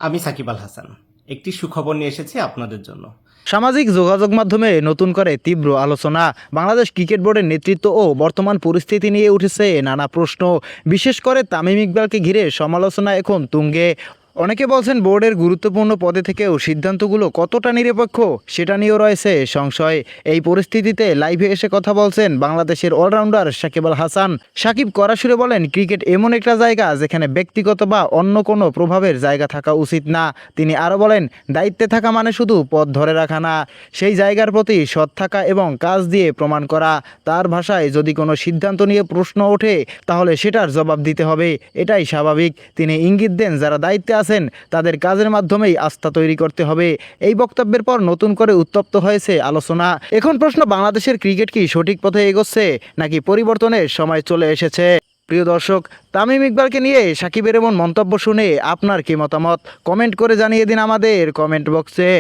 আমি সাকিব আল হাসান। একটি সুখবর নিয়ে এসেছি আপনাদের জন্য। সামাজিক যোগাযোগ মাধ্যমে নতুন করে তীব্র আলোচনা। বাংলাদেশ ক্রিকেট বোর্ডের নেতৃত্ব ও বর্তমান পরিস্থিতি নিয়ে উঠেছে নানা প্রশ্ন। বিশেষ করে তামিম ইকবালকে ঘিরে সমালোচনা এখন তুঙ্গে। অনেকে বলছেন বোর্ডের গুরুত্বপূর্ণ পদে থেকেও সিদ্ধান্তগুলো কতটা নিরপেক্ষ সেটা নিয়েও রয়েছে সংশয়। এই পরিস্থিতিতে লাইভে এসে কথা বলছেন বাংলাদেশের অলরাউন্ডার সাকিব আল হাসান। সাকিব কড়া সুরে বলেন, ক্রিকেট এমন একটা জায়গা যেখানে ব্যক্তিগত বা অন্য কোনো প্রভাবের জায়গা থাকা উচিত না। তিনি আরও বলেন, দায়িত্বে থাকা মানে শুধু পদ ধরে রাখা না, সেই জায়গার প্রতি সৎ থাকা এবং কাজ দিয়ে প্রমাণ করা। তার ভাষায়, যদি কোনো সিদ্ধান্ত নিয়ে প্রশ্ন ওঠে তাহলে সেটার জবাব দিতে হবে, এটাই স্বাভাবিক। তিনি ইঙ্গিত দেন, যারা দায়িত্বে আছেন তাদের কাজের মাধ্যমেই আস্থা তৈরি করতে হবে। এই বক্তব্যের পর নতুন করে উত্তপ্ত হয়েছে আলোচনা। এখন প্রশ্ন, বাংলাদেশের ক্রিকেট কি সঠিক পথে এগোচ্ছে নাকি পরিবর্তনের সময় চলে এসেছে? প্রিয় দর্শক, তামিম ইকবালকে নিয়ে সাকিবের এমন মন্তব্য শুনে আপনার কি মতামত? কমেন্ট করে জানিয়ে দিন আমাদের কমেন্ট বক্সে।